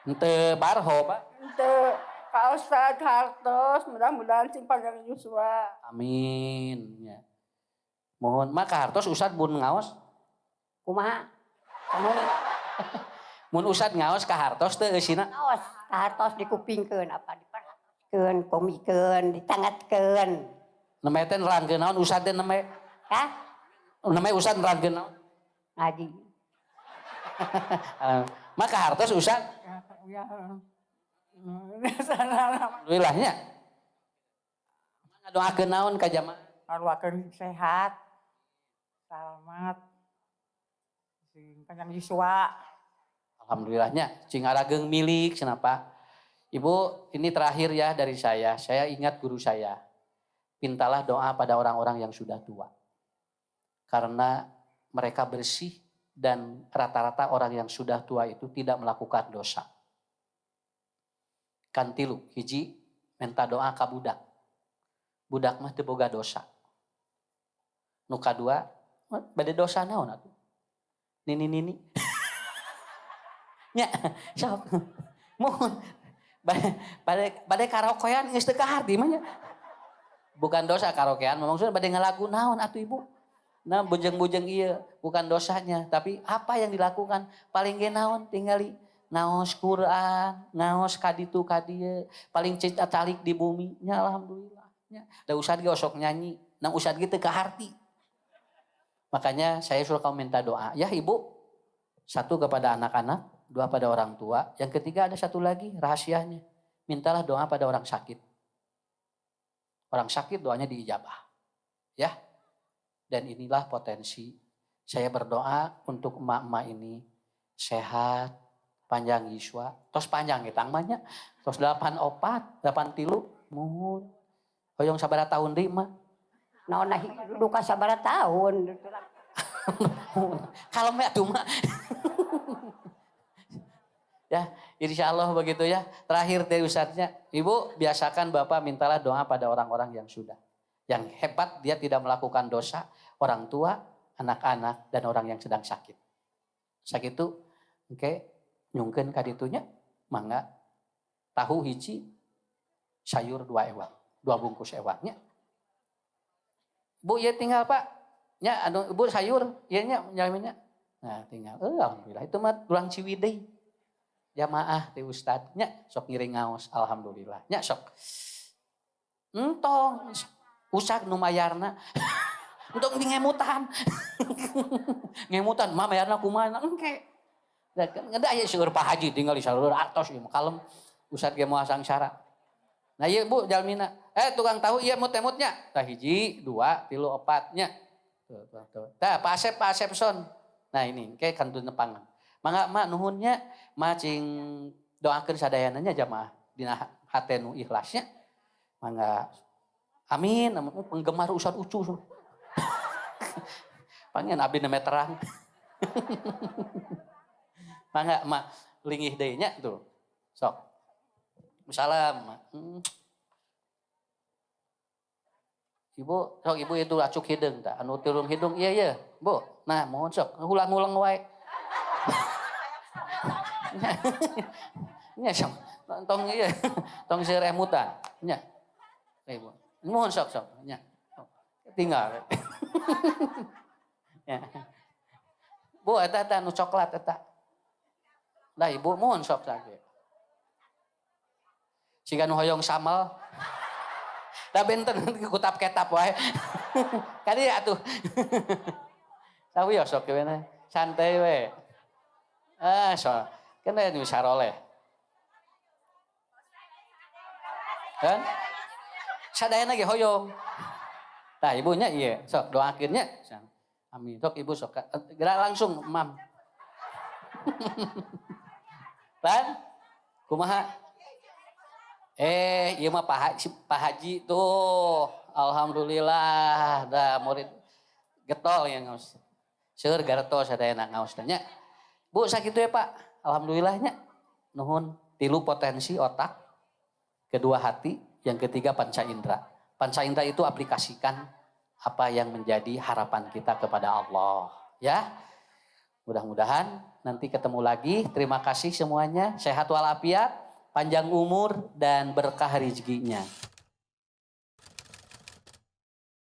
Henteu barho, Pak. Henteu Pak Ustaz hartos mudah-mudahan sing panjang yuswa. Amin. Ya. Mohon maka hartos Ustaz bun ngaos. Kumaha? Kamu Mun Ustaz ngaos ka hartos teu eusina. ngaos hartos dikupingkeun apa diperhatikeun, komikeun, ditangatkeun. Nemeh teh nerangkeun naon Ustaz teh nemeh? Kah? Nemeh Ustaz nerangkeun naon? Ngaji. Maka hartos Ustaz. Ya. Alhamdulillahnya. Ngadoakeun naon ka jamaah? Ngadoakeun sehat, selamat, sing panjang yuswa. Alhamdulillahnya, cing arageung milik kenapa? Ibu, ini terakhir ya dari saya. Saya ingat guru saya. Pintalah doa pada orang-orang yang sudah tua. Karena mereka bersih dan rata-rata orang yang sudah tua itu tidak melakukan dosa. Kan tilu, hiji minta doa ka budak. Budak mah teu boga dosa. Nu kadua, bade dosa naon atuh? Nini. Nya, sok. Mohon bade karaokean geus teu kaharti mah nya. Bukan dosa karaokean, maksudnya bade ngalagu naon atuh Ibu? Nah, bujeng-bujeng iya, bukan dosanya, tapi apa yang dilakukan? Paling ge naon tingali ngaos Quran, ngaos kaditu kadieu, paling calik di bumi. Nya alhamdulillah. Nya, da usad ge osok nyanyi, nang usad ge teu kaharti. Makanya saya suruh kamu minta doa. Ya Ibu, 1 kepada anak-anak, 2 pada orang tua. Yang ketiga ada 1 lagi rahasianya. Mintalah doa pada orang sakit. Orang sakit doanya diijabah. Ya. Dan inilah potensi. Saya berdoa untuk emak-emak ini sehat, panjang yuswa. Tos panjang getang banyak. Tos 8 opat, 8 tilu. Mohon. Hoyong sabaraha tahun deui mah. Naon duka sabaraha tahun. Kalau mah tuh mah. Ya, insya Allah begitu ya. Terakhir dari Ustadznya, Ibu biasakan Bapak mintalah doa pada orang-orang yang sudah. Yang hebat dia tidak melakukan dosa, orang tua, anak-anak, dan orang yang sedang sakit. Sakit itu, oke, nyungkeun kaditunya, mangga, tahu hiji, sayur 2 ewak. 2 bungkus ewaknya. Bu, ya tinggal Pak. Nya anu Bu sayur, ieu nya jalminya. Nah, tinggal. Alhamdulillah itu mah tulang Ciwidey. Jamaah ti ustad nya sok ngiring ngaos alhamdulillah. Nya sok. Entong usak nu mayarna. Entong di ngemutan. Ngemutan mah mayarna kumaha engke. Da kan ngeda aya seueur Pak Haji tinggal di salur atos ieu kalem. Ustad ge moal sangsara. Nah ieu Bu jalmina. Tukang tahu ieu mut-mutnya. Tah 1, 2, 3, 4 nya. Tuh. Tah Pak Asep son. Nah ini kayak kantun nepangan. Mangga mak nuhunnya macing doakeun sadayana nya jamaah dina hate nu ikhlasnya. Mangga amin, penggemar Ustad Ucu. Panggil abdi na meterang. Mangga mak lingih deui nya tuh. Sok. Salam. Ibu, sok ibu itu acuk hidung tak? Anu turun hidung, iya, Bu. Nah, mohon sok, ulang-ulang wae. Nya sok, tong iya, tong seueur emutan. Nya. Ibu. Mohon sok, nya. Tinggal. Ya. Bu, eta anu coklat eta. Lah ibu mohon sok sage. Siga nu hoyong samal. Da benten kutap ketap wae. Kali atuh. Sawios sok we santai we. So kan anu saroleh. Kan? Sadayana ge hoyong. Tah ibunya ieu sok doakeun nya. Amin. Sok ibu sok gerak langsung mam. Lan kumaha? Ieu mah Pak Haji tuh. Alhamdulillah da murid getol yang ngaos. Seueur gartos sadayana ngaos nya. Bu sakitu ya Pak. Alhamdulillahnya. Nuhun 3 potensi otak, 2 hati, yang ketiga panca indera. Panca indera itu aplikasikan apa yang menjadi harapan kita kepada Allah, ya. Mudah-mudahan nanti ketemu lagi. Terima kasih semuanya. Sehat walafiat, panjang umur dan berkah rezekinya.